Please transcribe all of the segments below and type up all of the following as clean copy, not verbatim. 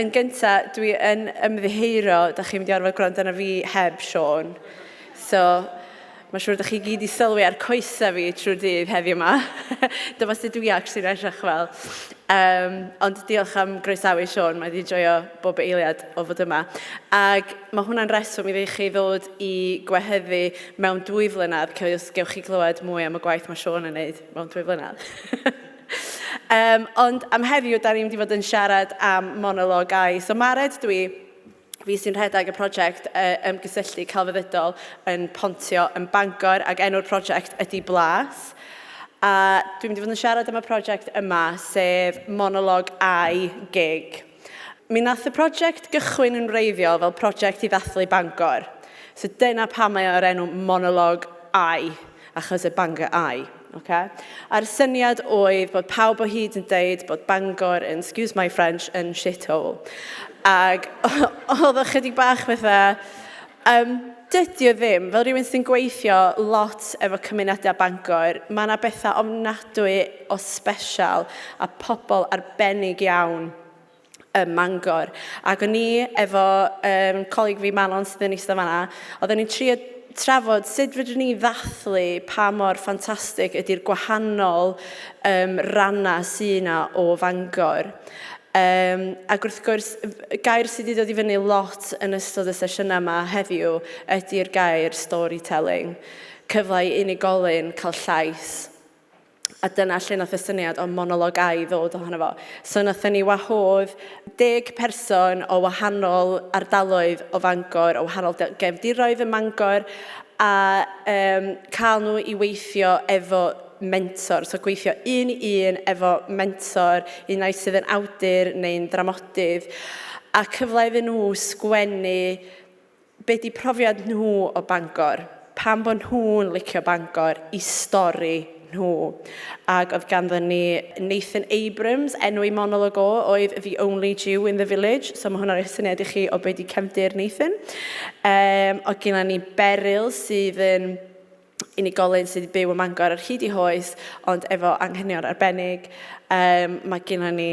yn gyntaf, dwi yn ymddiheuro, da chi'n mynd i arfer gwrando arna fi heb Siôn. So, mae'n siŵr da chi gyd i sylwi ar coesa fi trwy'r dydd heddiw yma. Dyma sydd dwi actually'n edrych fel. Ond diolch am groesawu Siôn, mae wedi joio bob eiliad o fod yma. Ac mae hwnna'n reswm i ddech chi ddod i Gwehyddu mewn 2 flynedd, cos gewch chi glywed mwy am y gwaith mae Siôn yn gwneud mewn 2 flynedd. Ond am heddiw, da ni'n mynd i fod yn siarad am MonologAYE. So Mared fi sy'n rhedeg y prosiect ymgysylltu celfyddydol yn Pontio yn Bangor, ac enw'r prosiect ydy BLAS. A dwi'n mynd i fod yn siarad am y prosiect yma, sef MonologAYE GIG. Mi nath y prosiect gychwyn yn wreiddiol fel prosiect i ddathlu Bangor. So dyna pam mae o'r enw MonologAYE, achos y Bangor Aye. Okay? A'r syniad oedd bod pawb o hyd yn deud bod Bangor yn, excuse my French, yn shithole. Ac oedd ychydig bach fatha, dydy o ddim, fel rhywun sy'n gweithio lot efo cymunedau Bangor, mae yna bethau ofnadwy o special a pobl arbennig iawn ym Mangor. Ac o'n i efo coleg fi Manon sydd yn eistedd fan'na, oedden ni'n trio trafod sut fydden ni ddathlu pa mor ffantastig ydy'r gwahanol rannau sy'n yna o Fangor. Ac wrth gwrs, gair sydd wedi dod i fyny lot yn ystod y sesiynau yma heddiw ydy'r gair storytelling. Cyfle i unigolyn cael llais. A dyna lle nath y syniad o MonologAYE ddod ohono fo. So nathon ni wahodd 10 person o wahanol ardaloedd o Fangor, o wahanol gefndiroedd ym Mangor, a cael nhw i weithio efo mentor. So gweithio un i un efo mentor, un ai sydd yn awdur neu'n dramodydd, a cyfle iddyn nhw sgwennu be di profiad nhw o Bangor, pam bod nhw'n licio Bangor i stori nhw. Ac oedd ganddo ni Nathan Abrams, enw i monolog oedd The Only Jew in the Village. So mae hwnna'n rhaid syniad i chi o beth di cefndir Nathan. Oedd gynna ni Briall sydd yn unigolyn sydd wedi byw ym Mangor ar hyd i hoes, ond efo anghenion arbennig. Mae gynna ni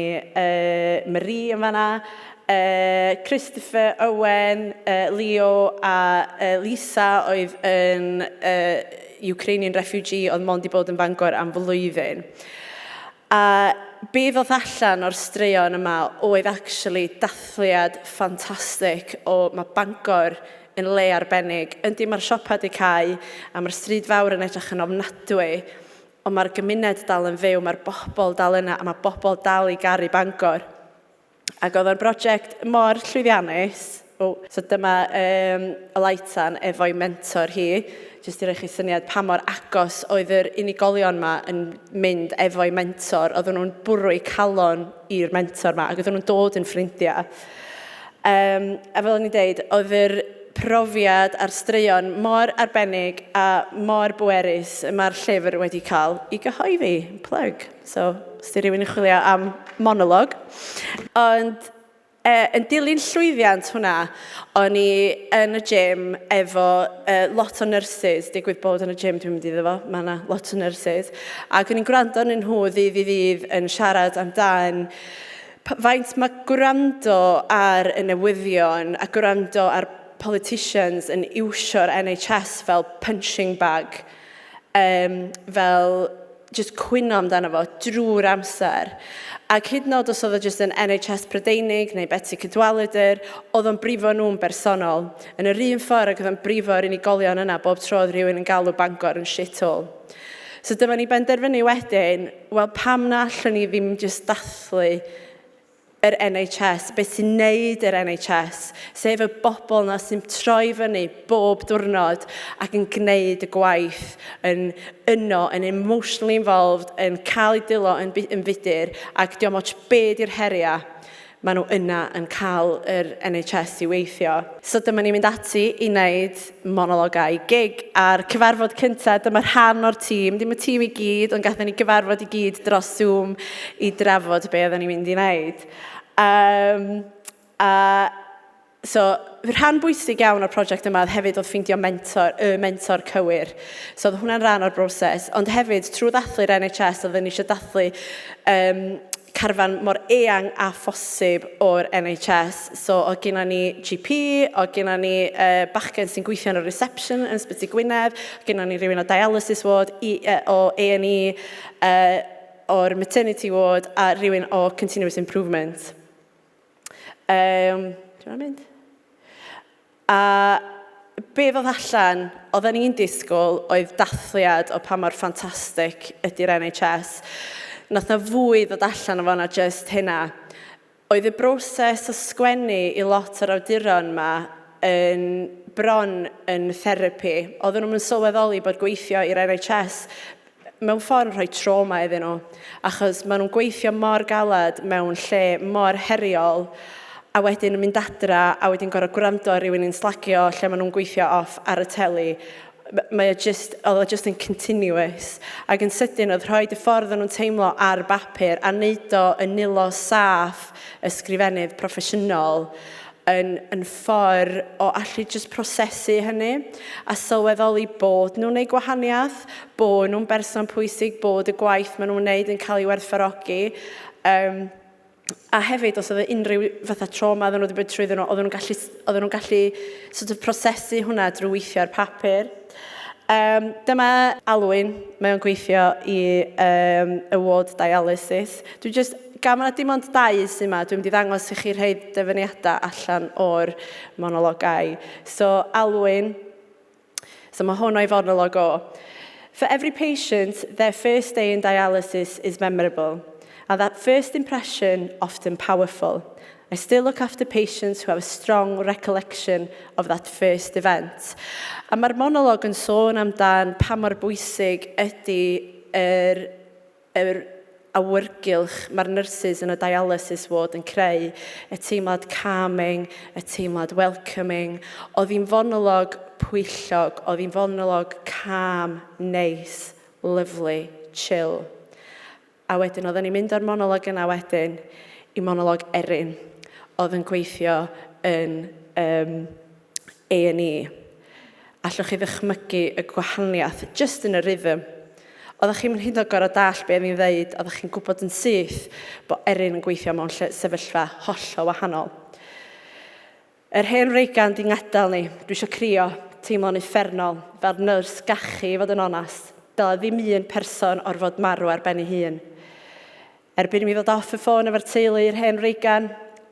Marie yn fan'na, Christopher, Owen, Leo a Lisa oedd yn Ukrainian refugee oedd mond i bod yn Bangor am flwyddyn. A be ddodd allan o'r straeon yma oedd actually dathliad ffantastig o mae Bangor yn le arbennig. Yndi mae'r siopa di cau a mae'r stryd fawr yn edrych yn ofnadwy, ond mae'r gymuned dal yn fyw, mae'r bobl dal yna a mae bobl dal i garu Bangor. Ac oedd o'n brosiect mor llwyddiannus. So dyma Elaitan efo'i mentor hi, jyst i roi chi syniad pa mor agos oedd yr unigolion yma yn mynd efo'i mentor. Oedden nhw'n bwrw eu calon i'r mentor yma, ac oedden nhw'n dod yn ffrindiau. A fel o'n i'n deud, oedd yr profiad a'r straeon mor arbennig a mor bwerus mae'r llyfr wedi cael I gyhoeddi, plug. So, os di rhywun yn chwilio am monolog. Ond yn dilyn llwyddiant hwnna, o'n I yn y gym efo lot o nurses, digwydd bod yn y gym dwi'n mynd iddo fo, mae yna lot o nurses, ac o'n i'n gwrando yn nhw ddydd I ddydd yn siarad amdan faint mae gwrando ar y newyddion a gwrando ar politicians yn iwsio'r NHS fel punching bag, fel just cwyno amdano fo drwy'r amser. Ac hyd yn oed os oedd o jyst yn NHS Prydeinig neu Betsi Cadwaladr, oedd o'n brifo nhw'n bersonol. Yn yr un ffordd ac oedd o'n brifo'r unigolion yna bob tro oedd rhywun yn galw Bangor yn shithole. So dyma ni benderfynu wedyn, wel pam na allwn ni ddim jyst dathlu yr NHS, beth sy'n neud yr NHS, sef y bobl na sy'n troi fyny bob diwrnod ac yn gwneud y gwaith, yn yno, yn emotionally involved, yn cael ei dilo yn fudur, ac diolch ots be di'r heriau, maen nhw yna yn cael yr NHS I weithio. So dyma ni'n mynd ati I wneud MonologAYE GIG ar cyfarfod cyntaf, dyma rhan o'r tîm, dim y tîm I gyd, ond gathon ni gyfarfod I gyd dros Zoom I drafod be oedden ni'n mynd I wneud. So, rhan bwysig iawn o'r prosiect yma hefyd oedd ffeindio mentor cywir. So, hwnna'n rhan o'r broses, ond hefyd trwy ddathlu'r NHS, oedden ni eisiau dathlu carfan mor eang a phosib o'r NHS. So, o gynna ni GP, o gynna ni bachgen sy'n gweithio yn y reception yn Ysbyty Gwynedd, o gynna ni rhywun o dialysis ward, o A&E, o'r maternity ward, a rhywun o continuous improvement. Dwi'n mynd? A be ddodd allan, oedden ni'n disgwyl oedd dathliad o pa mor ffantastig ydy'r NHS. Nath na fwy ddod allan o fanna just hynna. Oedd y broses o sgwennu i lot o'r awduron yma yn bron yn therapi. Oedden nhw'n sylweddoli bod gweithio i'r NHS mewn ffordd yn rhoi trauma iddyn nhw. Achos maen nhw'n gweithio mor galad mewn lle mor heriol, a wedyn yn mynd adra, a wedyn gorfod gwrando rhywun yn slagio lle maen nhw'n gweithio off ar y teli. Oedd o just yn continuous. Ac yn sydyn oedd rhoi y ffordd nhw'n teimlo ar bapur a wneud o yn nilo saff ysgrifennydd proffesiynol yn ffordd o allu just prosesu hynny a sylweddoli bod nhw'n gwneud gwahaniaeth, bod nhw'n berson pwysig, bod y gwaith maen nhw'n wneud yn cael ei werthfawrogi. A hefyd, os oedd unrhyw fatha trauma oedden nhw wedi bod trwyddyn nhw, oedden nhw'n gallu sort of prosesu hwnna drwy weithio ar papur. Dyma Alwyn, mae o'n gweithio i y ward dialysis. Gan yna dim ond 2 sy'n yma, dwi'n mynd i ddangos i chi rhoi dyfyniadau allan o'r MonologAYE. So, Alwyn, so mae hwn o'i monolog o. For every patient, their first day in dialysis is memorable. And that first impression, often powerful. I still look after patients who have a strong recollection of that first event. A mae'r monolog yn sôn amdan pa mor bwysig ydy yr awyrgylch mae'r nurses yn y dialysis ward yn creu, y teimlad calming, y teimlad welcoming. Oedd hi'n fonolog pwyllog, oedd hi'n fonolog calm, nice, lovely, chill. A wedyn, oedden ni'n mynd o'r monolog yna wedyn i monolog erin. Oedd yn gweithio yn A&E. Allwch chi ddychmygu y gwahaniaeth, just yn y rhythm. Oeddech chi'n hyd o gorau dall be oedd hi'n dweud, oeddech chi'n gwybod yn syth bod erin yn gweithio mewn sefyllfa hollol wahanol. Yr hen reigan di ngadael ni, dwi eisiau crio, teimlo'n uffernol, fel nyrs gachu fod yn onast, dyle ddim un person orfod marw ar ben ei hun. Erbyn mi ddod off y ffôn efo'r teulu i'r hen reigan,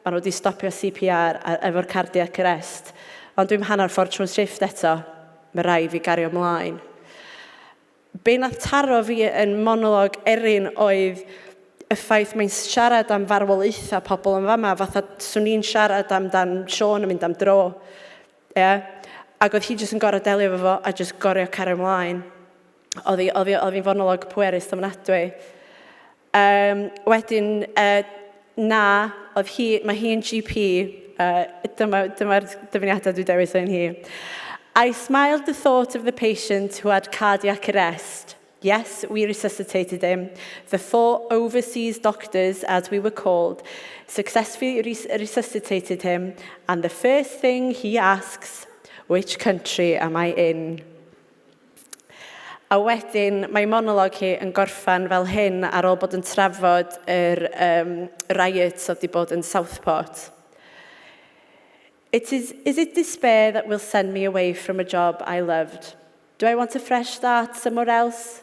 maen nhw wedi stopio CPR efo'r cardiac arrest. Ond dwi'n hanner ffordd trwy'n shift eto, mae rai fi gario ymlaen. Be nath taro fi yn monolog erin oedd y ffaith mae'n siarad am farwolaethau pobl yn fama, fatha swn i'n siarad amdan Siôn yn mynd am dro. Ac oedd hi jyst yn gorau delio efo fo a jyst gorio cario ymlaen. Oedd hi'n fonolog pwerus ofnadwy. Wedyn, mae hi'n GP, dyma'r dyfyniadau dwi dewis yn hi. I smiled the thought of the patient who had cardiac arrest. Yes, we resuscitated him. The 4 overseas doctors, as we were called, successfully resuscitated him. And the first thing he asks, which country am I in? A wedyn, mae monolog hi yn gorffan fel hyn ar ôl bod yn trafod yr riots oedd wedi bod yn Southport. Is it despair that will send me away from a job I loved? Do I want a fresh start somewhere else?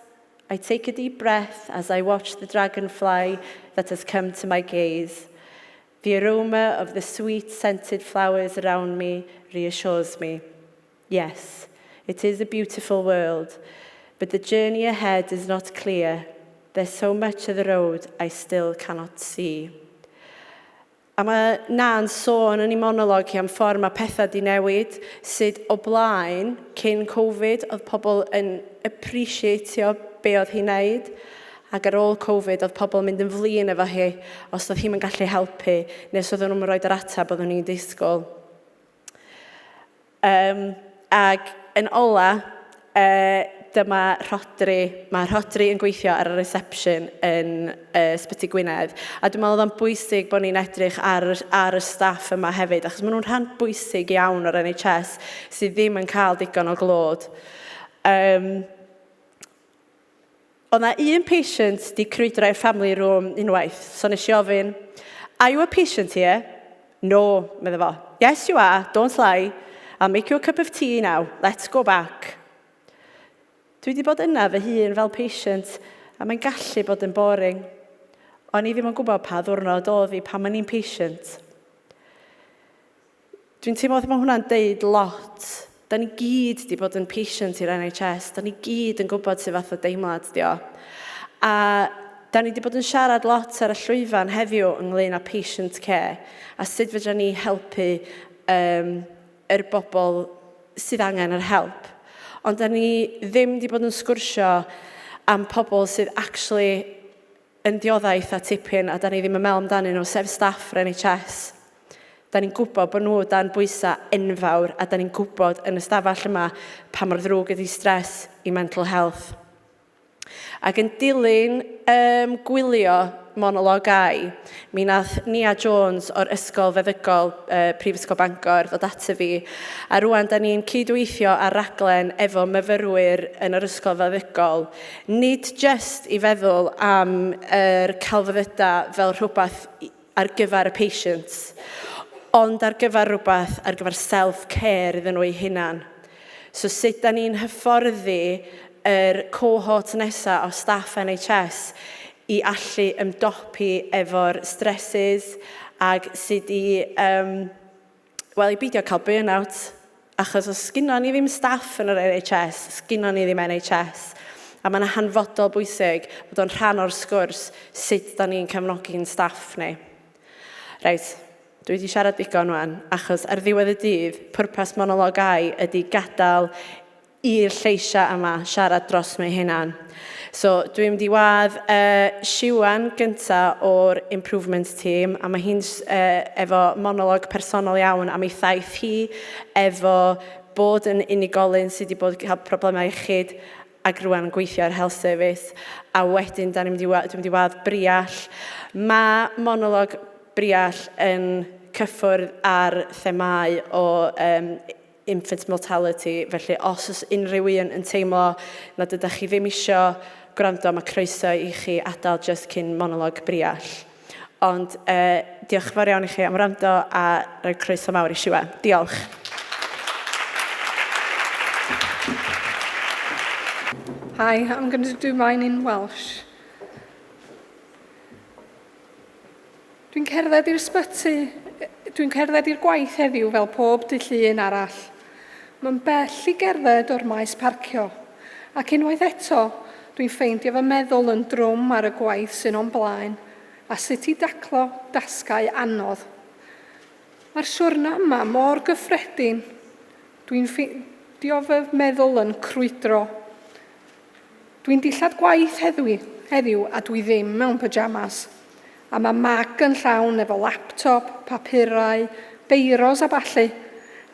I take a deep breath as I watch the dragonfly that has come to my gaze. The aroma of the sweet scented flowers around me reassures me. Yes, it is a beautiful world. But the journey ahead is not clear. There's so much of the road I still cannot see. A mae na'n sôn yn ei monolog hi am ffordd mae pethau di newid, sydd o blaen, cyn Covid, oedd pobl yn appreciatio be oedd hi'n neud, ac ar ôl Covid, oedd pobl yn mynd yn flin efo hi, os oedd hi'n gallu helpu, nes oedd nhw'n rhoi'r atab oedd nhw'n disgwyl. Ac yn ola, dyma Rhodri. Mae Rhodri yn gweithio ar y reception yn Ysbyty Gwynedd. A dwi'n meddwl oedd o'n bwysig bod ni'n edrych ar y staff yma hefyd, achos maen nhw'n rhan bwysig iawn o'r NHS sydd ddim yn cael digon o glod. Oedd na un patient di crwydro i'r family room unwaith, so nes I ofyn, "Are you a patient here?" "No," medde fo. "Yes, you are, don't lie. I'll make you a cup of tea now, let's go back." Dwi wedi bod yna fy hun fel patient, a mae'n gallu bod yn boring. O'n I ddim yn gwybod pa ddwrnod oedd I pan o'n i'n patient. Dwi'n teimlo oedd mae hwnna'n deud lot. Da ni gyd wedi bod yn patient i'r NHS. Da ni gyd yn gwybod sut fath o deimlad di o. A da ni wedi bod yn siarad lot ar y llwyfan heddiw ynglyn â patient care a sut fedra ni helpu yr bobl sydd angen yr help. Ond da ni ddim wedi bod yn sgwrsio am pobl sydd actually yn dioddau eitha tipyn a da ni ddim yn meddwl amdanyn nhw sef staff yr NHS. Da ni'n gwybod bod nhw dan bwysau enfawr a da ni'n gwybod yn y stafell yma pa mor ddrwg ydi stress I mental health. Ac yn dilyn gwylio MonologAYE, mi nath Nia Jones o'r Ysgol Feddygol Prifysgol Bangor ddod ata fi, a rwan da ni'n cydweithio ar raglen efo myfyrwyr yn yr Ysgol Feddygol, nid just I feddwl am yr celfyddydau fel rhywbeth ar gyfer y patients, ond ar gyfer rhywbeth ar gyfer self-care iddyn nhw eu hunan. So sut da ni'n hyfforddi yr cohort nesaf o staff NHS I allu ymdopi efo'r stresses ac sut I beidio cael burnout. Achos os gynnon ni ddim staff yn yr NHS, gynnon ni ddim NHS. A mae'n hanfodol bwysig bod o'n rhan o'r sgwrs sut da ni'n cefnogi'n staff ni. Reit, dwi wedi siarad digon wan, achos ar ddiwedd y dydd, pwrpas MonologAYE ydy gadael i'r lleisiau yma siarad dros me'i hunan. So, dwi'n mynd I wadd Siwan gyntaf o'r improvement team, a mae hi'n efo monolog personol iawn am ei thaith hi, efo bod yn unigolyn sydd wedi bod cael problemau iechyd ac rwan yn gweithio ar health service. A wedyn, dwi'n mynd I wadd Briall. Mae monolog Briall yn cyffwrdd ar themau o infant mortality, felly os oes unrhyw un yn teimlo nad ydych chi ddim eisiau gwrando, mae croeso I chi adael just cyn monolog Briall. Ond diolch fawr iawn I chi am wrando a rhoi croeso mawr I Siwan. Diolch. Hi, I'm going to do mine in Welsh. Dwi'n cerdded i'r ysbyty, dwi'n cerdded i'r gwaith heddiw fel pob dydd Llun arall. Mae'n bell I gerdded o'r maes parcio, ac unwaith eto dwi'n ffeindio fy meddwl yn drwm ar y gwaith sy'n o'n blaen, a sut I daclo dasgau anodd. Mae'r siwrna yma mor gyffredin, dwi'n ffeindio fy meddwl yn crwydro. Dwi'n dillad gwaith heddiw a dwi ddim mewn pyjamas. A mae mag yn llawn efo laptop, papurau, beiros a ballu,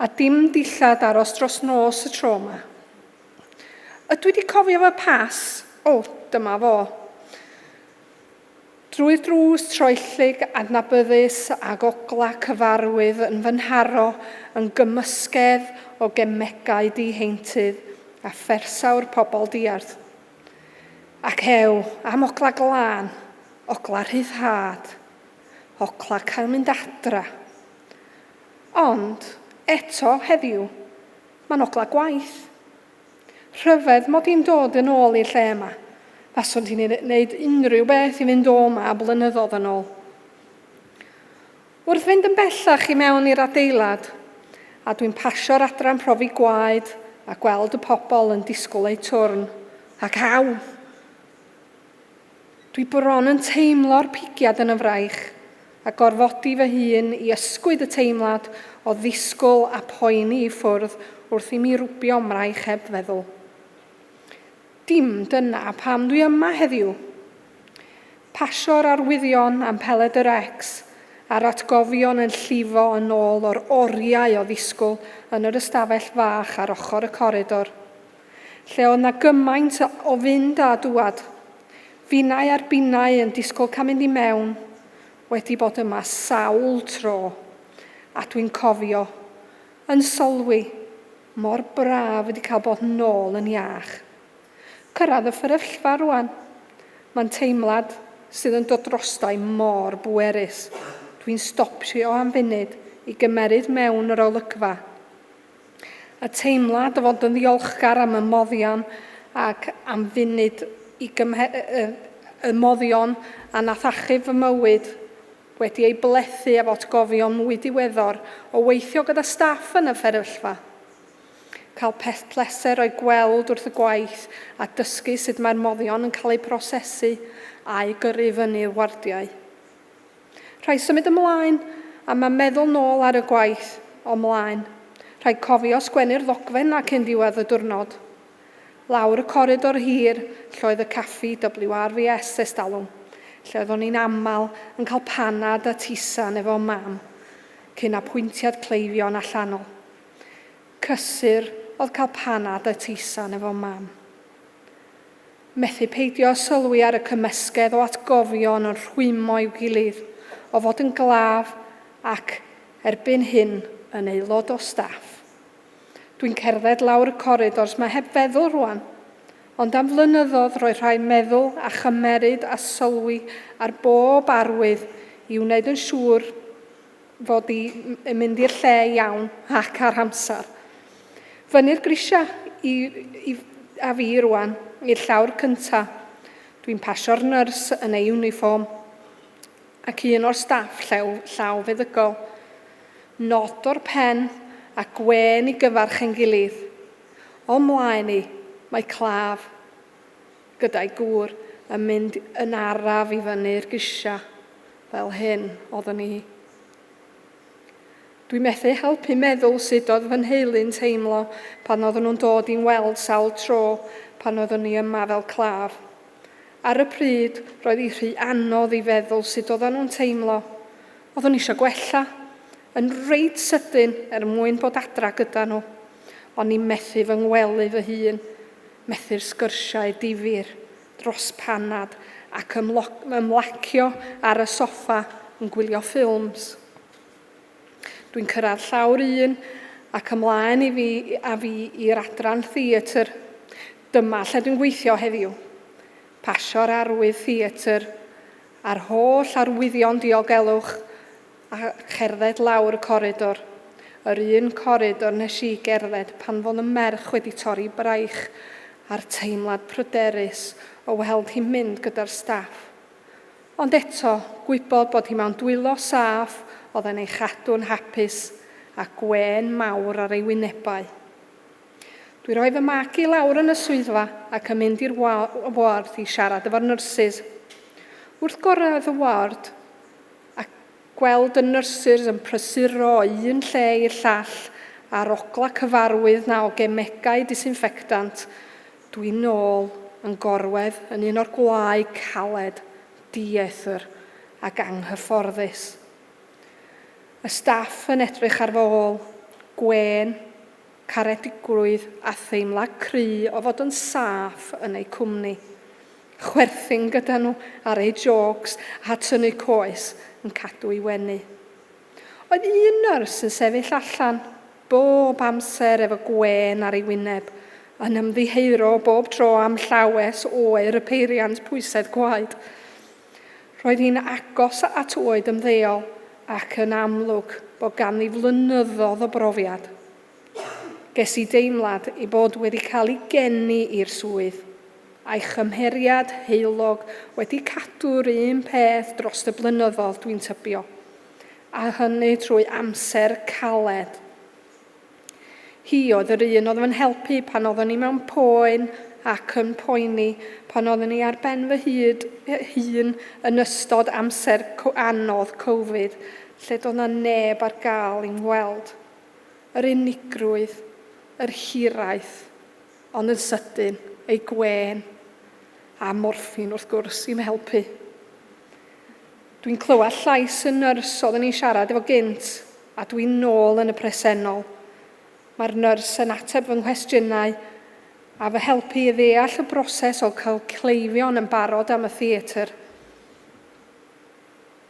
a dim dillad aros dros nos y tro yma. Ydw I wedi cofio fy pas? Dyma fo. Drwy'r drws troellig adnabyddus a gogla cyfarwydd yn fy nharo yn gymysgedd o gemegau diheintydd a phersawr pobl diarth. Ac am ogla glân, ogla rhyddhad, ogla cael mynd adra. Ond, eto heddiw, mae'n ogla gwaith. Rhyfedd mod i'n dod yn ôl i'r lle yma. Faswn ti'n gwneud unrhyw beth I fynd o yma blynyddoedd yn ôl. Wrth fynd yn bellach I mewn i'r adeilad, a dwi'n pasio'r adran profi gwaed a gweld y pobl yn disgwyl eu twrn, ac Dwi bron yn teimlo'r pigiad yn y fraich a gorfodi fy hun I ysgwyd y teimlad o ddisgwyl a poeni I ffwrdd wrth I mi rwbio mraich heb feddwl. Dim dyna pam dwi yma heddiw. Pasio'r arwyddion am peled yr ex a'r atgofion yn llifo yn ôl o'r oriau o ddisgwyl yn yr ystafell fach ar ochr y coridor, lle oedd na gymaint o fynd a dŵad. Finnau ar binnau yn disgwyl cael mynd I mewn, wedi bod yma sawl tro, a dwi'n cofio, yn sylwi, mor braf wedi cael bod nôl yn iach. Cyrraedd y fferyllfa rwan. Mae'n teimlad sydd yn dod drostau mor bwerus. Dwi'n stopio am funud i gymeryd mewn yr olygfa. Y teimlad o fod yn ddiolchgar am y moddion ac am funud i y moddion a nath achub fy mywyd wedi ei blethu efo atgofion mwy diweddor o weithio gyda staff yn y fferyllfa. Cael pleser o'i gweld wrth y gwaith a dysgu sut mae'r moddion yn cael eu prosesu a'i gyrru fyny'r wardiau. Rhaid symud ymlaen a mae meddwl nôl ar y gwaith o mlaen. Rhaid cofio sgwennu'r ddogfen ac yn diwedd y diwrnod. Lawr y coridor hir lle oedd y caffi WRVS estalwm, lle oeddwn ni'n aml yn cael panad a tisan efo mam, cyn apwyntiad cleifion allanol. Cysur oedd cael panad a tisan efo mam. Methu peidio sylwi ar y cymysgedd o atgofion yn rhwymo i'w gilydd, o fod yn glaf ac erbyn hyn yn aelod o staff. Dwi'n cerdded lawr y coridors mae heb feddwl rwan, ond am flynyddoedd roedd rhaid meddwl a chymeryd a sylwi ar bob arwydd i wneud yn siŵr fod i'n mynd i'r lle iawn ac ar amser. Fyny'r grisia a fi rwan i'r llawr cyntaf. Dwi'n pasio'r nyrs yn ei uniform ac un o'r staff llaw feddygol. Nod o'r pen a gwen i gyfarch yn gilydd. O mlaen i, mae claf gyda'i gŵr yn mynd yn araf i fyny'r grisia fel hyn oeddwn ni. Dwi'n methu helpu meddwl sut oedd fy nheulu'n teimlo pan oedden nhw'n dod i'n weld sawl tro pan oeddwn ni yma fel claf. Ar y pryd, roedd hi rhy anodd i feddwl sut oedden nhw'n teimlo. Oeddwn ni eisiau gwella, yn reit sydyn mwyn bod adra gyda nhw, ond ni'n methu fy ngwely fy hun, methu'r sgyrsiau difyr dros panad ac ymlacio ar y soffa yn gwylio ffilms. Dwi'n cyrraedd llawr un ac ymlaen i fi i'r adran theatr. Dyma lle dwi'n gweithio heddiw. Pasio'r arwydd theatr a'r holl arwyddion diogelwch a cherdded lawr y coridor. Yr un coridor nes i gerdded pan fodd y merch wedi torri braich a'r teimlad pryderus o weld hi'n mynd gyda'r staff. Ond eto, gwybod bod hi mewn dwylo saff oedd yn ei chadw'n hapus a gwen mawr ar ei wynebau. Dwi roi fy mag i lawr yn y swyddfa ac yn mynd i'r ward i siarad efo'r nyrsys. Wrth gorau y ward, a gweld y nyrsys yn prysuro o un lle i'r llall a'r ogla cyfarwydd na o gemegau disinfectant, dwi'n nôl yn gorwedd yn un o'r gwlau caled, diethyr ac anghyfforddus. Y staff yn edrych ar fy ôl, gwen, caredigrwydd a theimla cry o fod yn saff yn ei cwmni. Chwerthin gyda nhw ar ei jocs a tynnu coes yn cadw i wenu. Oedd un nyrs yn sefyll allan bob amser efo gwen ar ei wyneb, yn ymddiheuro bob tro am llawes oer y peiriant pwysedd gwaed. Roedd hi'n agos at oed ymddeol ac yn amlwg bod ganddi flynyddoedd o brofiad. Ges i deimlad i bod wedi cael ei geni i'r swydd, a'i chymheriad heilog wedi cadw'r un peth dros y blynyddoedd dwi'n tybio, a hynny trwy amser caled. Hi oedd yr un oedd yn helpu pan oeddwn ni mewn poen ac yn poeni pan oeddwn ni ar ben fy hun yn ystod amser anodd Covid, lle doedd na neb ar gael i'n weld. Yr unigrwydd, yr hiraeth, ond yn sydyn, ei gwen, a morffin wrth gwrs i'm helpu. Dwi'n clywed llais y nyrs oeddwn ni'n siarad efo gynt, a dwi'n nôl yn y presennol. Mae'r nyrs yn ateb fy nghwestiynau a fy helpu i ddeall y broses o cael cleifion yn barod am y theatr.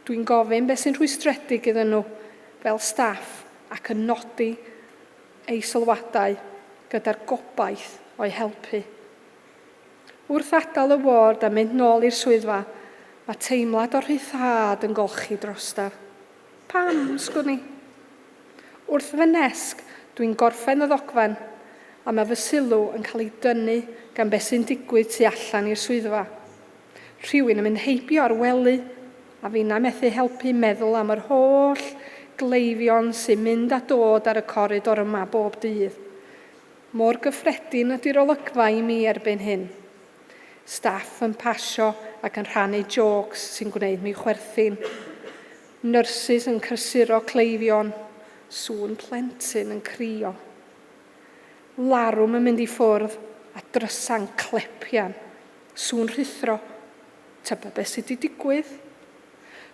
Dwi'n gofyn beth sy'n rhwystredig iddyn nhw fel staff ac yn nodi ei sylwadau gyda'r gobaith o'i helpu. Wrth adael y ward a mynd nôl i'r swyddfa, mae teimlad o rhyddhad yn golchi drostaf. Pam, sgwn i? Wrth fy nesg, dwi'n gorffen y ddogfen, a mae fy sylw yn cael ei dynnu gan beth sy'n digwydd tu allan i'r swyddfa. Rhywun yn mynd heibio ar wely, a fi'na methu helpu meddwl am yr holl gleifion sy'n mynd a dod ar y coridor yma bob dydd. Mor gyffredin ydy'r olygfa i mi erbyn hyn. Staff yn pasio ac yn rhannu jocs sy'n gwneud mi chwerthin. Nyrsys yn cysuro cleifion, sŵn plentyn yn crio. Larwm yn mynd i ffwrdd a drysa'n clepian, sŵn rhythro. Tyba beth sydd wedi digwydd.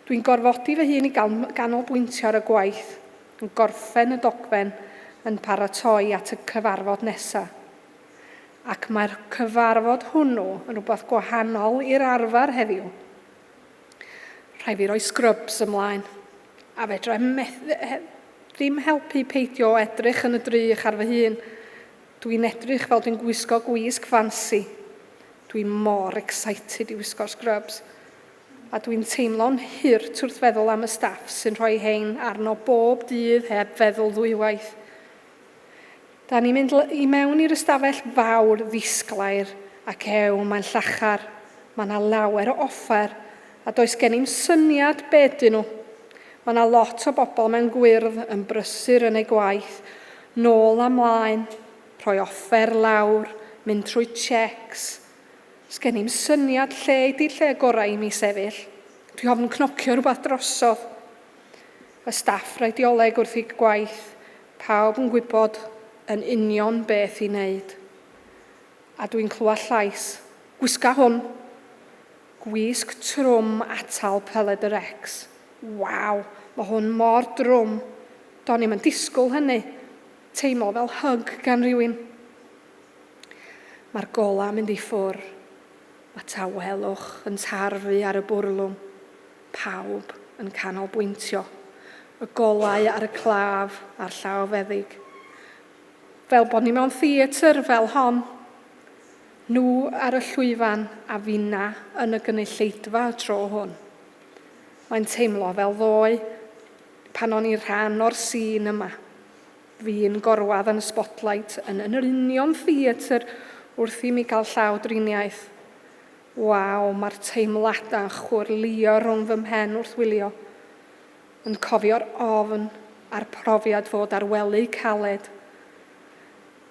Dwi'n gorfodi fy hun i ganolbwyntio ar y gwaith, yn gorffen y dogfen yn paratoi at y cyfarfod nesaf. Ac mae'r cyfarfod hwnnw yn rhywbeth gwahanol i'r arfer heddiw. Rhaid fi roi scrubs ymlaen, a fedra ddim helpu peidio edrych yn y drych ar fy hun. Dwi'n edrych fel dwi'n gwisgo gwisg fancy. Dwi'n mor excited i wisgo'r scrubs. A dwi'n teimlo'n hyrt wrth feddwl am y staff sy'n rhoi hein arno bob dydd heb feddwl ddwywaith. Da ni'n mynd i mewn i'r ystafell fawr ddisglair ac mae'n llachar. Mae yna lawer o offer a does gen i'm syniad beth dyn nhw. Mae yna lot o bobl mewn gwyrdd yn brysur yn ei gwaith, nôl a mlaen, rhoi offer lawr, mynd trwy checs. Sgen i'm syniad lle ydy'r lle gorau i mi sefyll. Dwi ofn cnocio rhywbeth drosodd. Y staff radioleg wrth i gwaith, pawb yn gwybod yn union beth i wneud. A dwi'n clywed llais, gwisga hwn. Gwisg trwm atal peled yr ex. Waw, mae hwn mor drwm. Do'n i'm yn disgwyl hynny. Teimlo fel hug gan rywun. Mae'r gola mynd i ffwrdd. Mae tawelwch yn tarfu ar y bwrlwm. Pawb yn canolbwyntio. Y golau ar y claf a'r llaw feddyg. Fel bod ni mewn theatr fel hon. Nhw ar y llwyfan a finna yn y gynulleidfa tro hwn. Mae'n teimlo fel ddoe pan o'n i rhan o'r sîn yma. Fi'n gorwedd yn y spotlight yn yr union theatr wrth i mi gael llawdriniaeth. Waw, mae'r teimladau chwrlio rhwng fy mhen wrth wylio. Yn cofio'r ofn a'r profiad fod ar wely caled.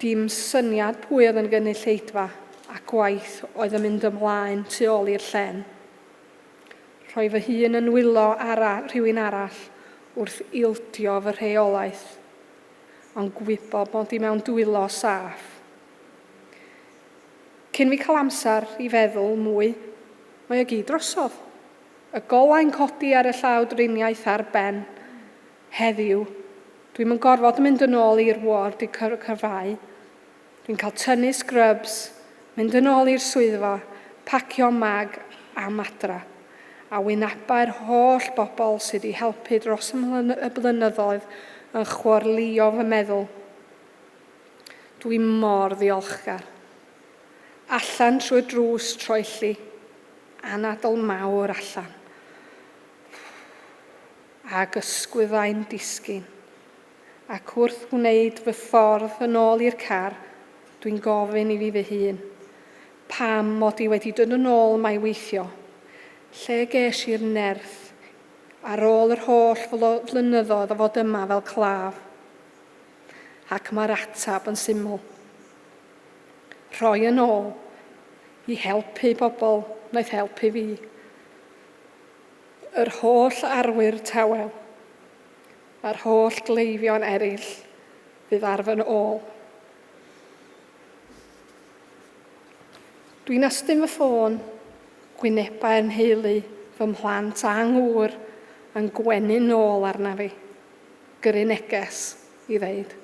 Dim syniad pwy oedd yn gynulleidfa a gwaith oedd yn mynd ymlaen tu ôl i'r llen. Rhoi fy hun yn wylo rhywun arall wrth ildio fy rheolaeth, ond gwybod bod i mewn dwylo saff. Cyn fi cael amser i feddwl mwy, mae o gyd drosodd. Y golau'n codi ar y llawdriniaeth ar ben. Heddiw, dwi'n yn gorfod mynd yn ôl i'r ward i cyfau. Dwi'n cael tynnu scrubs, mynd yn ôl i'r swyddfa, pacio mag am adra, a wynabau'r holl bobl sydd wedi helpu dros y blynyddoedd yn chwrlio fy meddwl. Dwi'n mor ddiolchgar. Allan trwy'r drws troelli, anadl mawr allan. Ac ysgwyddau'n disgyn. Ac wrth wneud fy ffordd yn ôl i'r car, dwi'n gofyn i fi fy hun. Pam mod i wedi dod yn ôl mai weithio? Lle ges i'r nerth ar ôl yr holl flynyddoedd o fod yma fel claf? Ac mae'r atab yn syml. Rhoi yn ôl i helpu bobl wnaeth helpu fi. Yr holl arwyr tawel, a'r holl gleifion eraill fydd ar fy ôl. Dwi'n ystyn fy ffôn, gwynebau yn heulu, fy mhlant a ngŵr yn gwenu nôl arna fi. Gyrru neges i ddeud.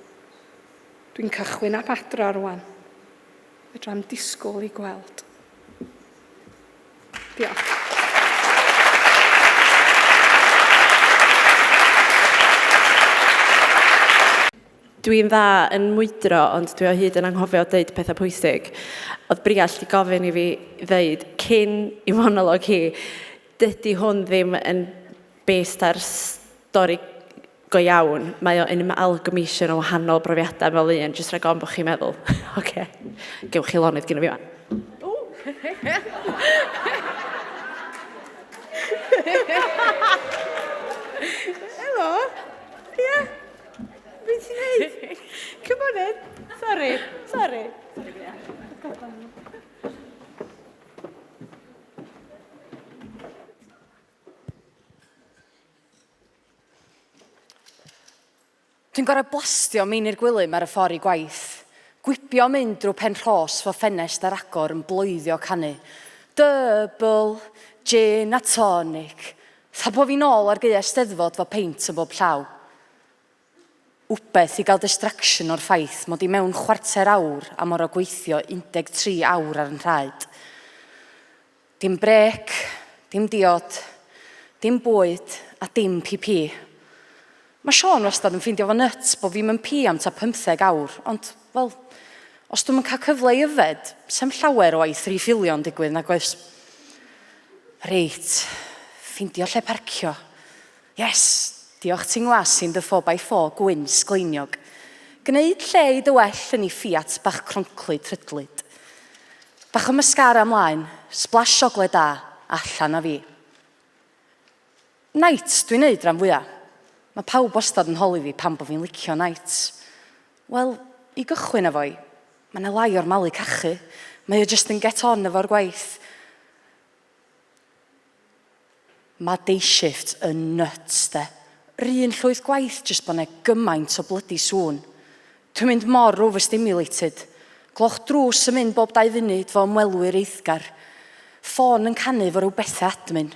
Dwi'n cychwyn ap adra rwan. Fedra'm disgwyl i gweld. Diolch. Dwi'n dda yn mwydro, ond dwi o hyd yn anghofio dweud pethau pwysig. Oedd Briall di gofyn I fi ddeud cyn I monolog hi, dydy hwn ddim yn based ar stori go iawn. Mae o yn amalgamation o wahanol brofiadau fel un, jyst rhaid o'n bod chi'n meddwl. Oce, gewch chi lonydd gyda fi fan. Helo. Ie. Be ti'n neud? Come on in. Sorry. Dwi'n gorau blastio mewn i'r Gwilym ar y ffordd I gwaith. Gwibio mynd drwy pen rhos fo ffenest ar agor yn blwyddio canu. Double, gin a tonic. Tha bo fi nôl ar gaea steddfod fo peint yn bob llaw. Wbeth I gael distraction o'r ffaith mod I mewn chwarter awr a mor o gweithio 13 awr ar yn rhaid. Dim brec, dim diod, dim bwyd a dim PP. Mae Siôn wastad yn ffeindio fo nuts bo fi'n pi am ta 15 awr, ond, wel, os dwi'n cael cyfle I yfed, sem llawer o waith refillio'n digwydd nag oes. Reit, ffeindio lle parcio. Yes, diolch ti'n was sy'n dy 4x4 gwyn sgleiniog. Gwneud lle I dy well yn I Fiat bach cronclyd trydlyd. Bach o mascara ymlaen, splash siogled da, allan a fi. Nights dwi'n neud rhan fwyaf. Mae pawb wastad yn holi fi pan bo fi'n licio nights. Wel, I gychwyn efo'i, mae yna lai o'r malu cachu. Mae o just yn get on efo'r gwaith. Mae day shift yn nuts, de. Run llwyth gwaith just bo' 'na gymaint o blydi sŵn. Dwi'n mynd mor overstimulated. Gloch drws yn mynd bob 2 funud fo ymwelwyr eiddgar. Ffôn yn canu fo ryw bethau admin.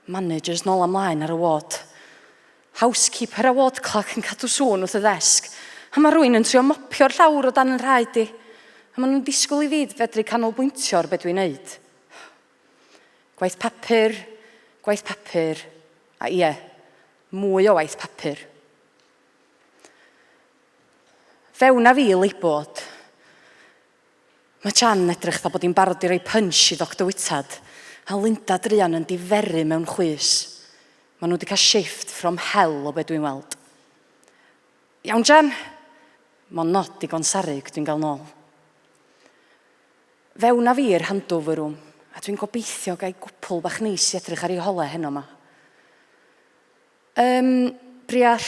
Managers nôl amlaen ar y ward. Housekeeper a ward clock yn cadw sŵn wrth y ddesg. A mae rwy'n yn trio mopio'r llawr o dan yn rhaid I. A maen nhw'n disgwyl I fi fedru canolbwyntio ar beth dwi'n neud. Gwaith papur, a ie, mwy o waith papur. Fewn a fi leibod. Mae Jan edrych dda bod hi'n barod I roi punch I Dr Wytad, a Linda Drian yn diferu mewn chwys. Maen nhw wedi cael shift from hell o be dwi'n weld. Iawn, Jan. Mae'n not digon sarug dwi'n gael nôl. Fewn a fi i'r handover room, a dwi'n gobeithio gael gwpl bach neis I edrych ar ei hole heno ma. Briall,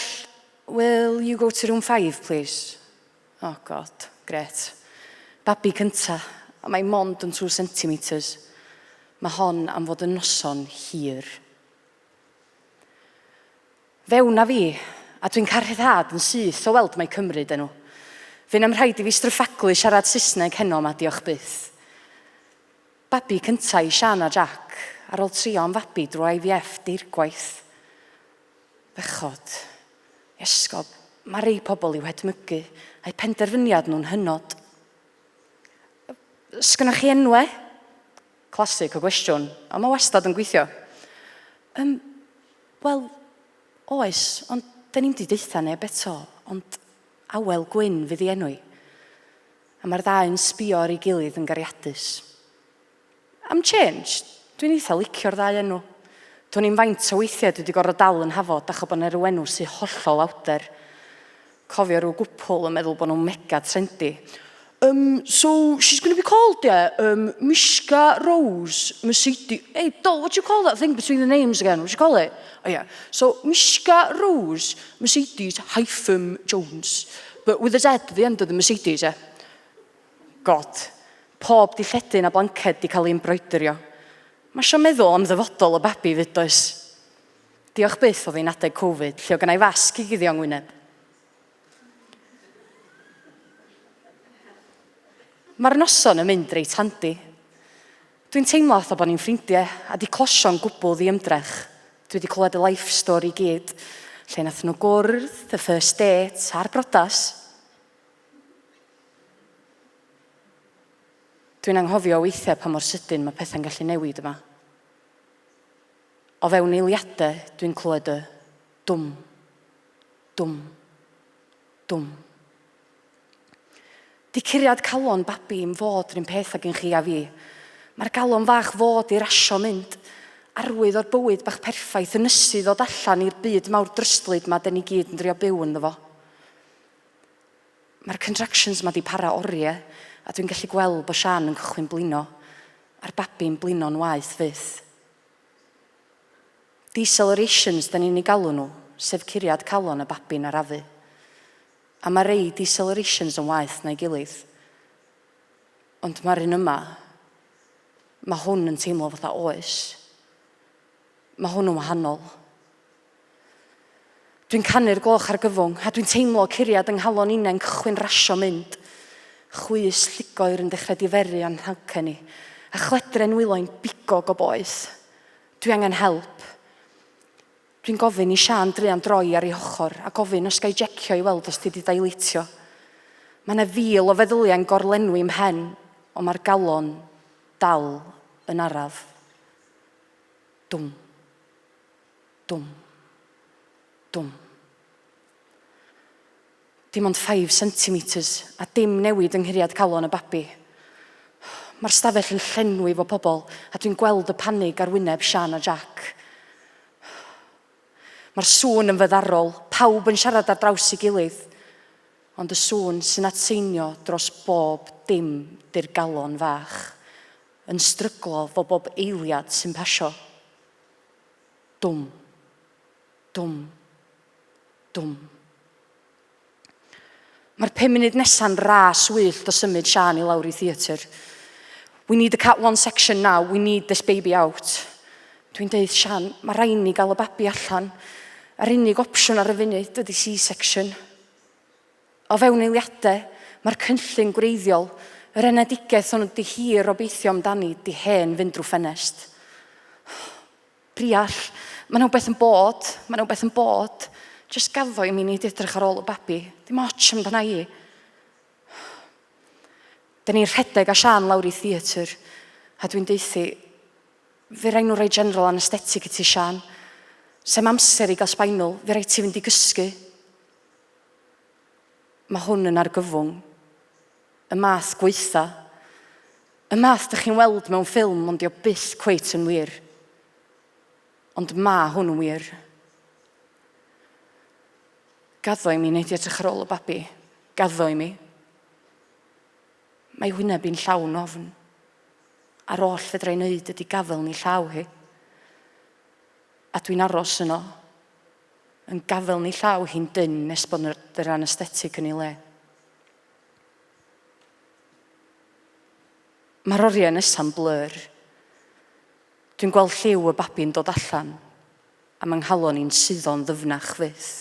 will you go to room 5, please? Oh, God, gret. Babi cynta, a mae mond yn 2 centimetres. Mae hon am fod yn noson hir. Fewn a fi, a dwi'n cael rhyddhad yn syth o weld mae Cymru dyn nhw. Fy'n am rhaid I fi stryffaglu siarad Saesneg heno ma diolch byth. Babi cynta I Sian a Jack, ar ôl trio am fabi drwy IVF deirgwaith. Bechod, esgob, mae rei pobl I wedmygu, a'i penderfyniad nhw'n hynod. Sgynnoch chi enwau? Classic o gwestiwn, a mae wastad yn gweithio. Wel, oes, ond da ni'n di deitha neb eto, ond Awel Gwyn fydd I enwi. A mae'r ddau yn sbio ar ei gilydd yn gariadus. Am change, dwi'n eitha licio'r ddau enw. Do'n i'n faint o weithiau dwi wedi gorfod dal yn hafod ach o bod 'na ryw enw sy'n hollol awder. Cofio rhyw gwpl yn meddwl bod nhw'n mega trendy. So she's going to be called, Mishka Rose Mercedes. Hey, Dol, what do you call that thing between the names again? What do you call it? Oh, yeah. So Mishka Rose Mercedes - Jones. But with a Z at the end of the Mercedes, yeah? God. Pob dilledyn a blanced di cael ei embroiderio. Mae eisiau meddwl am ddyfodol o babi fyd oes. Diolch byth oedd hi'n adeg Covid, lle o gynnau fasg I guddio yng Ngwyneb. Mae'r noson yn mynd reit handi. Dwi'n teimlo atho bod ni'n ffrindiau a di closio'n gwbl ddiymdrech. Dwi wedi clywed y life story gyd, lle nath nhw gwrdd, the first date, a'r brodas. Dwi'n anghofio weithiau pa mor sydyn mae pethau'n gallu newid yma. O fewn eiliadau, dwi'n clywed y dwm, dwm, dwm. Di curiad calon babi yn fod rhywun peth ag yn chi a fi. Mae'r galon fach fod i rasio mynd. Arwydd o'r bywyd bach perffaith yn ysu ddod allan i'r byd mawr dryslyd ma dyn ni gyd yn drio byw ynddo fo. Mae'r contractions ma di para oriau a dwi'n gallu gweld bod Sian yn cychwyn blino a'r babi'n blino'n waith fydd. Decelerations dyn ni'n ei galw nhw, sef curiad calon y babi'n arafu. A mae rei decelerations yn waith na'i gilydd. Ond mae'r un yma, mae hwn yn teimlo fatha oes. Mae hwn yn wahanol. Dwi'n canu'r gloch ar gyfwng a dwi'n teimlo curiad yng nghalon una'n cychwyn rasio mynd. Chwys llugoer yn dechrau diferu a'n halca ni. A chledren wylo'n bigog o boeth. Dwi angen help. Dwi'n gofyn i Sian druan droi ar ei ochr a gofyn os gai jecio i weld os ti di dailitio. Mae yna fil o feddyliau'n gorlenwi mhen, ond mae'r galon dal yn araf. Dwm. Dwm. Dwm. Dim ond 5 centimetres a dim newid yng nghuriad calon y babi. Mae'r stafell yn llenwi fo pobl a dwi'n gweld y panig ar wyneb Sian a Jack. Mae'r sŵn yn fyddarol, pawb yn siarad ar draws ei gilydd, ond y sŵn sy'n atseinio dros bob dim di'r galon fach, yn stryglo fo bob eiliad sy'n pasio. Dwm. Dwm. Dwm. Mae'r 5 munud nesa'n ras wyllt o symud Sian i lawr i theatr. We need a cat 1 section now, we need this baby out. Dwi'n deud, Sian, mae rhaid ni gael y babi allan. Yr unig opsiwn ar y funud ydy C-section. O fewn eiliadau, mae'r cynllun gwreiddiol, yr enedigaeth o'n ydy hir o beithio amdani, di hen fynd drwy ffenest. Briall, mae nhw beth yn bod, Just gaddo i mi ni edrych ar ôl y babi. Dim ots amdana i. Da ni'n rhedeg a Sian lawr i theatr, a dwi'n deithi, fe rai nhw rhoi general anesthetic i ti, Sian. Sem amser i gael spinal, fe rai ti fynd i gysgu. Mae hwn yn argyfwng. Y math gweitha. Y math dych chi'n weld mewn ffilm, ond dio byth cweit yn wir. Ond ma hwn yn wir. Gaddo i mi wneud i edrych ar ôl y babi. Gaddo i mi. Mae hwyneb i'n llawn ofn. A'r oll fedra i wneud ydy gafel ni llaw hi. A dwi'n aros yno. Yn gafel ni llaw hi'n dyn nes bod yr anesthetic yn ei le. Mae'r oriau nesa'n blur. Dwi'n gweld lliw y babi'n dod allan. A mae'n nghalon ni'n suddo'n ddyfnach fydd.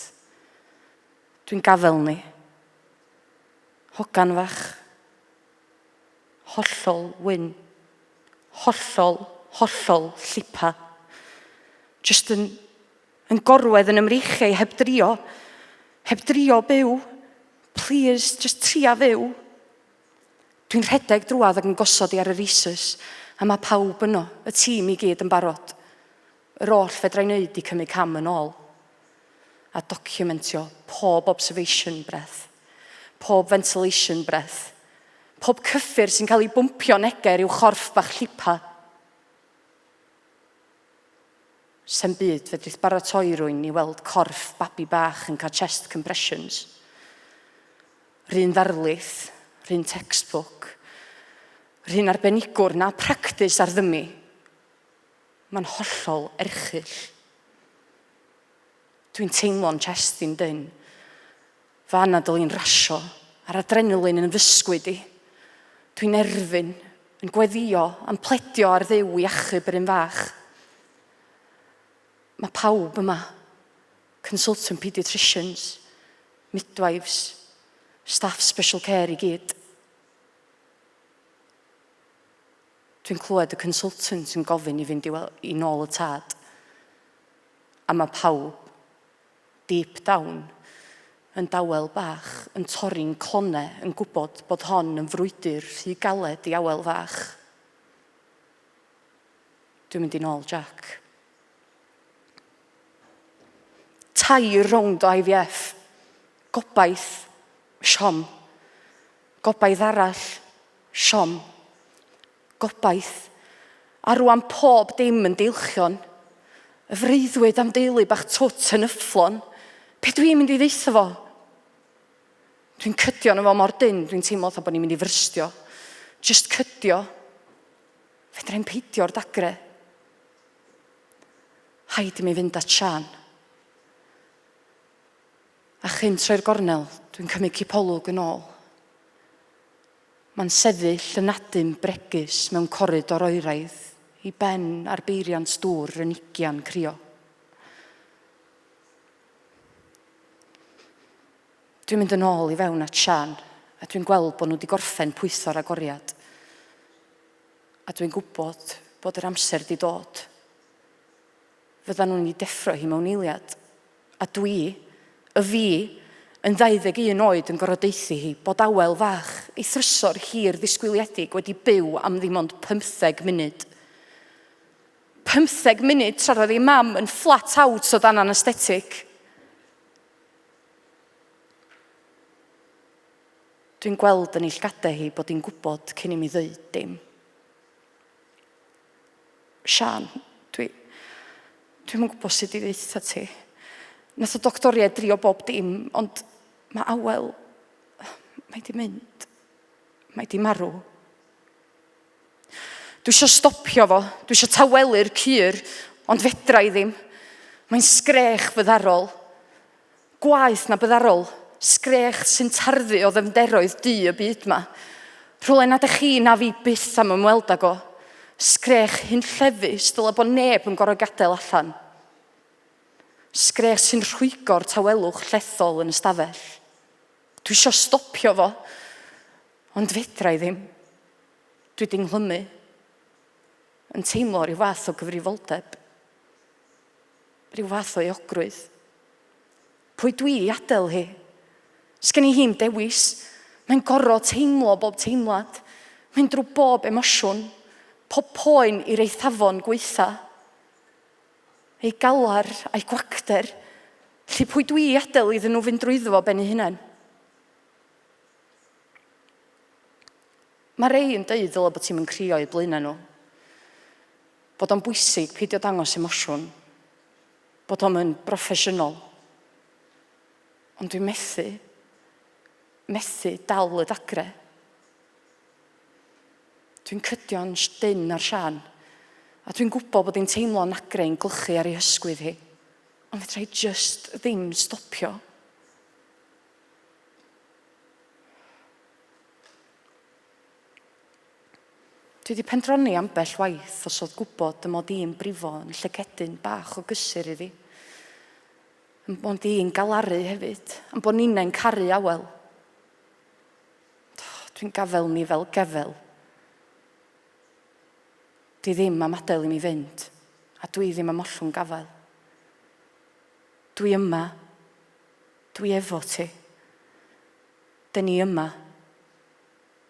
Dwi'n gafel ni. Hogan fach. Hollol wyn. Hollol llipa. Just yn gorwedd yn ymreichau heb drio. Heb drio byw. Please, just tria fyw. Dwi'n rhedeg drwad ac yn gosod i ar yr isus. A mae pawb yno, y tîm i gyd yn barod. Yr oll fedra i wneud i cymryd cam yn ôl. A documentio pob observation breath, pob ventilation breath, pob cyffur sy'n cael ei bwmpio neger i'w chorff bach llipa. Sem byd fedrith baratoi rwy'n i weld corff babi bach yn cael chest compressions. Rhyn ddarlith, rhyn textbook, rhyn arbenigwr na practis ar ddymu. Mae'n hollol erchyll. Dwi'n teimlo'n chest i'n dyn. Fa anadol i'n rasio, a'r adrenalin yn fysgwyd i. Dwi'n erfyn, yn gweddio, yn pledio ar ddew i achub yr un fach. Mae pawb yma, consultant paediatricians, midwives, staff special care i gyd. Dwi'n clywed y consultant yn gofyn i fynd i nôl y tad. A mae pawb, deep down, yn dawel bach, yn torri'n clonau, yn gwybod bod hon yn frwydr rhy galed i awel fach. Dwi'n mynd i nôl, Jack. 2 rownd o IVF, gobaith, siom. Gobaith arall, siom. Gobaith. A rwan pob dim yn deilchion. Y freuddwyd am deulu bach twt yn yfflon. Be dwi'n mynd i ddeitha fo? Dwi'n cydio yn efo mor dyn, dwi'n teimlo bod ni'n mynd i frystio. Just cydio. Fedrai'n peidio'r dagre. Haid i mi fynd at Sian. A chyn troi'r gornel, dwi'n cymryd cipolwg yn ôl. Mae'n sefyll yn adym bregus mewn coridor oeraidd, i ben ar beiriant dŵr yn ugian crio. Dwi'n mynd yn ôl i fewn at Sian, a dwi'n gweld bod nhw wedi gorffen pwytho'r agoriad. A dwi'n gwybod bod yr amser wedi dod. Fyddan nhw'n ei deffro hi mewn eiliad. A dwi, y fi, yn 21 oed yn gorodaethu hi bod awel fach, ei thrysor hir ddisgwyliedig wedi byw am ddim ond 15 munud. 15 munud tra roedd ei mam yn flat out o dan anesthetic. Dwi'n gweld yn ei llgadau hi bod hi'n gwybod cyn i mi ddweud dim. Sian, dwi'n gwybod sut i ddeitha ti. Nath o doctoriaid drio bob dim, ond mae awel, mae di mynd, mae di marw. Dwi eisiau stopio fo, dwi eisiau tawelu'r cur, ond fedra i ddim. Mae'n sgrech fyddarol, gwaith na byddarol, sgrech sy'n tarddu o ddefnderoedd du y byd ma. Rhywle nad ych chi na fi byth am ymweld ag o. Sgrech hyn llefus, dyle bod neb yn gorfod gadael allan. Sgrech sy'n rhwygo'r tawelwch llethol yn y stafell. Dwi eisiau stopio fo, ond fedra i ddim. Dwi di'n nglymu, yn teimlo rhyw fath o gyfrifoldeb, rhyw fath o eogrwydd. Pwy dwi i adael hi? Sgen i hi'n dewis, mae'n gorfod teimlo bob teimlad, mae'n drwy bob emosiwn, pob poen i'r eithafon gweitha, ei galar a'i gwacder, lle pwy dwi i adael iddyn nhw fynd drwyddo fo ben eu hunain. Mae rei yn deud ddyle bod ti'n mynd crio i blaenau nhw, bod o'n bwysig peidio dangos emosiwn, bod o'n yn broffesiynol. Ond dwi'n methu dal y dagre. Dwi'n cydio'n dyn ar Sian, a dwi'n gwybod bod hi'n teimlo'n agrau'n glychu ar ei hysgwydd hi. Ond fedra i just ddim stopio. Dwi wedi pendroni ambell waith os oedd gwybod y mod i'n brifo yn llygedyn bach o gysur iddi. Yn bod i'n galaru hefyd, yn bod ni'n caru awel. Dwi'n gafel mi fel gefel. Dwi ddim am adael i mi fynd, a dwi ddim am ollwng gafael. Dwi yma, dwi efo ti. Dyn ni yma,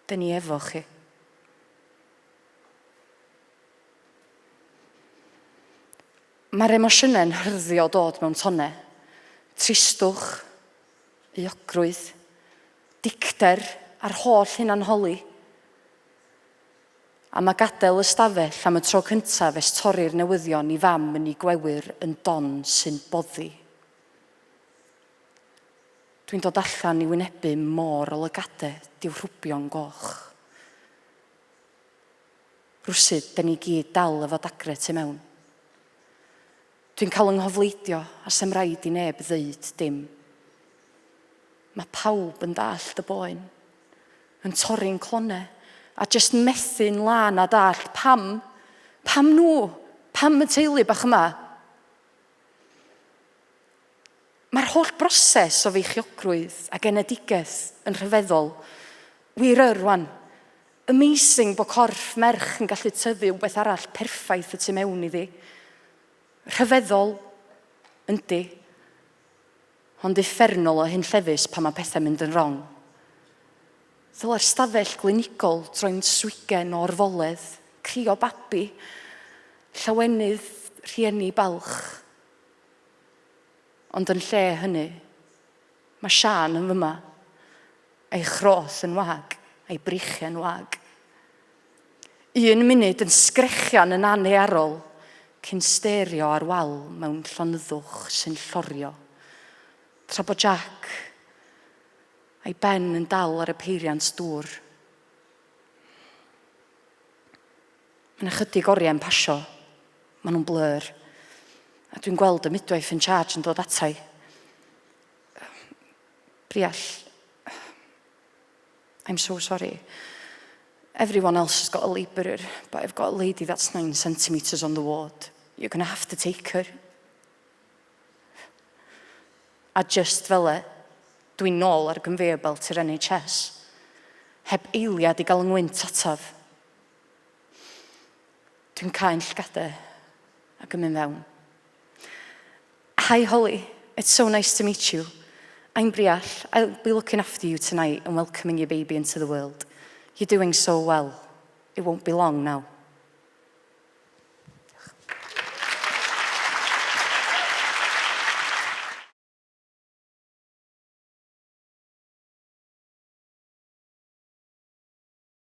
dyn ni efo chi. Mae'r emosiynau'n hyrddio dod mewn tonau. Tristwch, euogrwydd, dicter a'r holl hunanholi. A mae gadael y stafell am y tro cyntaf es torri'r newyddion i fam yn ei gwewyr yn don sy'n boddi. Dwi'n dod allan i wynebu môr o lygadau diw rhwbio'n goch. Rwsyd, da ni gyd dal efo dagre tu mewn. Dwi'n cael ynghyfleidio a sem raid i neb ddeud dim. Mae pawb yn dallt y boen, yn torri'n clonau, a jyst methu'n lan a dall pam nhw, pam y teulu bach yma. Mae'r holl broses o feichiogrwydd a genedigaeth yn rhyfeddol. Wir rwan, amazing bod corff merch yn gallu tyfu wbeth arall perffaith y tu mewn iddi. Rhyfeddol, yndi, ond uffernol o hyn llefus pan mae pethau'n mynd yn wrong. Ddyla'r stafell glinigol troi'n swigen o orfoledd, crio babi, llawenydd rhieni balch. Ond yn lle hynny, mae Sian yn fyma, ei chroth yn wag. a'i brichiau'n wag. 1 munud yn sgrechian yn aneuarol, cyn sterio ar wal mewn llonyddwch sy'n llorio. Tra bod Jack a'i ben yn dal ar y peiriant dŵr. Mae'n ychydig oriau yn pasio, maen nhw'n blur, a dwi'n gweld y midwife in charge yn dod atai. Briall, I'm so sorry. Everyone else has got a labourer, but I've got a lady that's 9 centimetres on the ward. You're going to have to take her. A just fel dwi'n nôl ar y conveyor belt i'r NHS, heb eiliad i gael yng ngwynt ataf. Dwi'n cael llgadau ac yn mynd fewn. Hi Holly, it's so nice to meet you. I'm Briall. I'll be looking after you tonight and welcoming your baby into the world. You're doing so well. It won't be long now.